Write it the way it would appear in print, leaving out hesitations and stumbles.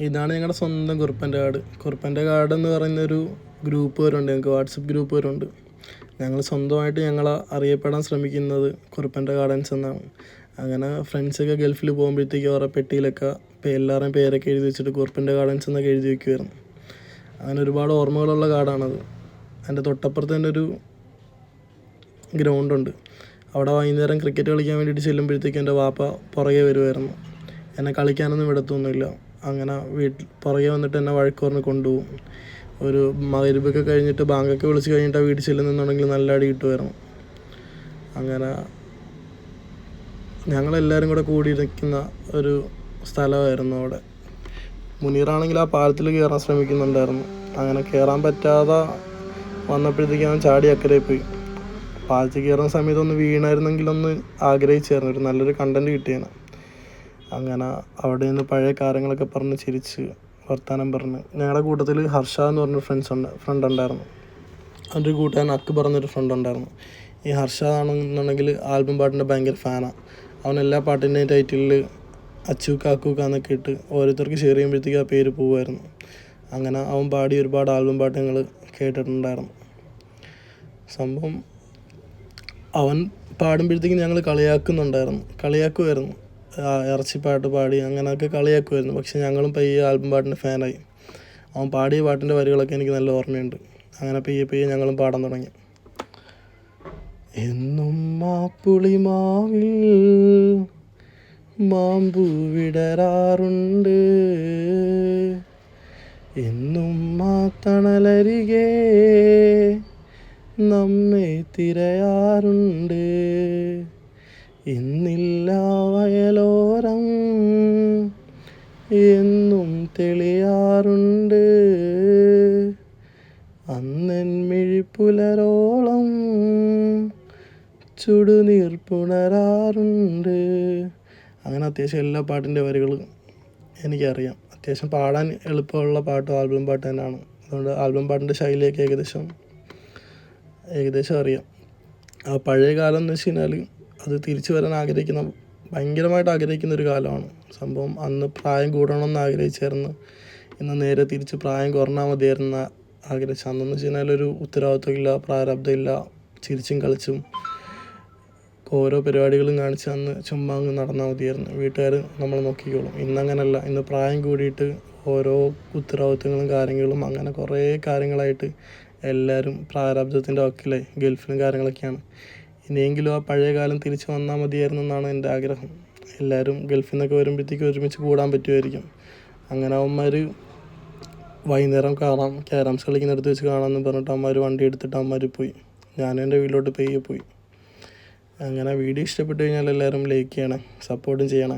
ഇതാണ് ഞങ്ങളുടെ സ്വന്തം കുറുപ്പൻ്റെ കാട്. കുറുപ്പൻ്റെ കാട് എന്ന് പറയുന്നൊരു ഗ്രൂപ്പ് വരുന്നുണ്ട്, ഞങ്ങൾക്ക് വാട്സപ്പ് ഗ്രൂപ്പ് വരുന്നുണ്ട്. ഞങ്ങൾ സ്വന്തമായിട്ട് അറിയപ്പെടാൻ ശ്രമിക്കുന്നത് കുറുപ്പൻ്റെ ഗാർഡൻസ് എന്നാണ്. അങ്ങനെ ഫ്രണ്ട്സൊക്കെ ഗൾഫിൽ പോകുമ്പോഴത്തേക്ക് അവരുടെ പെട്ടിയിലൊക്കെ എല്ലാവരുടെയും പേരൊക്കെ എഴുതി വെച്ചിട്ട് കുറുപ്പൻ്റെ ഗാർഡൻസ് എന്നൊക്കെ എഴുതി വയ്ക്കുമായിരുന്നു. അങ്ങനെ ഒരുപാട് ഓർമ്മകളുള്ള കാടാണത്. എൻ്റെ തൊട്ടപ്പുറത്ത് തന്നെ ഒരു ഗ്രൗണ്ടുണ്ട്. അവിടെ വൈകുന്നേരം ക്രിക്കറ്റ് കളിക്കാൻ വേണ്ടിയിട്ട് ചെല്ലുമ്പോഴത്തേക്കും എൻ്റെ വാപ്പ പുറകെ വരുമായിരുന്നു. എന്നെ കളിക്കാനൊന്നും വിടത്തൊന്നുമില്ല. അങ്ങനെ പുറകെ വന്നിട്ട് എന്നെ വഴക്ക് പറഞ്ഞ് കൊണ്ടുപോകും. ഒരു മഗ്‌രിബൊക്കെ കഴിഞ്ഞിട്ട് ബാങ്കൊക്കെ വിളിച്ച് കഴിഞ്ഞിട്ട് വീട്ടിൽ ചെല്ലുന്നുണ്ടെങ്കിൽ നല്ല അടി കിട്ടുമായിരുന്നു. അങ്ങനെ ഞങ്ങളെല്ലാവരും കൂടെ കൂടിയിരിക്കുന്ന ഒരു സ്ഥലമായിരുന്നു അവിടെ. മുനീറാണെങ്കിൽ ആ പാലത്തിൽ കയറാൻ ശ്രമിക്കുന്നുണ്ടായിരുന്നു. അങ്ങനെ കയറാൻ പറ്റാതെ വന്നപ്പോഴത്തേക്കും അവൻ ചാടി അക്കരെ പോയി. പാലത്തിൽ കയറുന്ന സമയത്ത് ഒന്ന് വീണായിരുന്നെങ്കിലൊന്ന് ആഗ്രഹിച്ചായിരുന്നു, ഒരു നല്ലൊരു കണ്ടൻറ്റ് കിട്ടിയേനെ. അങ്ങനെ അവിടെ നിന്ന് പഴയ കാര്യങ്ങളൊക്കെ പറഞ്ഞ് ചിരിച്ച് വർത്താനം പറഞ്ഞ് ഞങ്ങളുടെ കൂട്ടത്തിൽ ഹർഷ എന്ന് പറഞ്ഞൊരു ഫ്രണ്ട് ഉണ്ടായിരുന്നു. അവൻ്റെ ഒരു കൂട്ടുകാരൻ അക്ബർ എന്നൊരു ഫ്രണ്ട് ഉണ്ടായിരുന്നു. ഈ ഹർഷ ആണെന്നുണ്ടെങ്കിൽ ആൽബം പാട്ടിൻ്റെ ഭയങ്കര ഫാനാണ്. അവൻ എല്ലാ പാട്ടിൻ്റെയും ടൈറ്റിലിൽ അച്ചൂക്ക അക്കൂക്ക എന്നൊക്കെ ഇട്ട് ഓരോരുത്തർക്ക് ഷെയർ ചെയ്യുമ്പോഴത്തേക്കും ആ പേര് പോകുമായിരുന്നു. അങ്ങനെ അവൻ പാടി ഒരുപാട് ആൽബം പാട്ട് ഞങ്ങൾ കേട്ടിട്ടുണ്ടായിരുന്നു. സംഭവം അവൻ പാടുമ്പോഴത്തേക്കും ഞങ്ങൾ കളിയാക്കുമായിരുന്നു. ഇറച്ചിപ്പാട്ട് പാടി അങ്ങനെയൊക്കെ കളിയാക്കുമായിരുന്നു. പക്ഷെ ഞങ്ങളും പയ്യെ ആൽബം പാട്ടിൻ്റെ ഫാനായി. അവൻ പാടിയ പാട്ടിൻ്റെ വരികളൊക്കെ എനിക്ക് നല്ല ഓർമ്മയുണ്ട്. അങ്ങനെ പയ്യെ ഞങ്ങളും പാടാൻ തുടങ്ങി. എന്നും മാപ്പുളിമാവിൽ മാമ്പൂ വിടരാറുണ്ട്, എന്നും ആ തണലരികെ നമ്മെ തിരയാറുണ്ട്, ഇന്നില്ല വയലോരം എന്നും തെളിയാറുണ്ട്, അന്നൻ മിഴിപ്പുലരോളം ചുടുനീർ പുണരാറുണ്ട്. അങ്ങനെ അത്യാവശ്യം എല്ലാ പാട്ടിൻ്റെ വരികൾ എനിക്കറിയാം. അത്യാവശ്യം പാടാൻ എളുപ്പമുള്ള പാട്ടും ആൽബം പാട്ട് തന്നെയാണ്. അതുകൊണ്ട് ആൽബം പാട്ടിൻ്റെ ശൈലിയൊക്കെ ഏകദേശം അറിയാം. ആ പഴയ കാലം എന്ന് വെച്ച് കഴിഞ്ഞാൽ അത് തിരിച്ചു വരാൻ ഭയങ്കരമായിട്ട് ആഗ്രഹിക്കുന്ന ഒരു കാലമാണ്. സംഭവം അന്ന് പ്രായം കൂടണമെന്ന് ആഗ്രഹിച്ചായിരുന്നു. ഇന്ന് നേരെ തിരിച്ച് പ്രായം കുറഞ്ഞാൽ മതിയായിരുന്നു ആഗ്രഹിച്ചു. അന്നെന്ന് വെച്ച് കഴിഞ്ഞാൽ ഒരു ഉത്തരവാദിത്വമില്ല, പ്രാരാബ്ധമില്ല, ചിരിച്ചും കളിച്ചും ഓരോ പരിപാടികളും കാണിച്ച് അന്ന് ചുമ്മാ അങ്ങ് നടന്നാൽ മതിയായിരുന്നു. വീട്ടുകാർ നമ്മൾ നോക്കിക്കോളും. ഇന്നങ്ങനല്ല. ഇന്ന് പ്രായം കൂടിയിട്ട് ഓരോ ഉത്തരവാദിത്വങ്ങളും കാര്യങ്ങളും അങ്ങനെ കുറേ കാര്യങ്ങളായിട്ട് എല്ലാവരും പ്രാരാബ്ധത്തിൻ്റെ വക്കിലായി. ഗൾഫിലും കാര്യങ്ങളൊക്കെയാണ്. ഇനിയെങ്കിലും ആ പഴയ കാലം തിരിച്ച് വന്നാൽ മതിയായിരുന്നു എന്നാണ് എൻ്റെ ആഗ്രഹം. എല്ലാവരും ഗൾഫിൽ നിന്നൊക്കെ വരുമ്പോഴത്തേക്കും ഒരുമിച്ച് കൂടാൻ പറ്റുമായിരിക്കും. അങ്ങനെ അവന്മാർ വൈകുന്നേരം ക്യാരംസ് കളിക്കുന്നിടത്ത് വെച്ച് കാണാമെന്ന് പറഞ്ഞിട്ട് അവന്മാർ വണ്ടി എടുത്തിട്ട് അവന്മാർ പോയി. ഞാനും എൻ്റെ വീട്ടിലോട്ട് പയ്യെ പോയി. അങ്ങനെ വീഡിയോ ഇഷ്ടപ്പെട്ട് കഴിഞ്ഞാൽ എല്ലാവരും ലൈക്ക് ചെയ്യണേ, സപ്പോർട്ടും ചെയ്യണേ.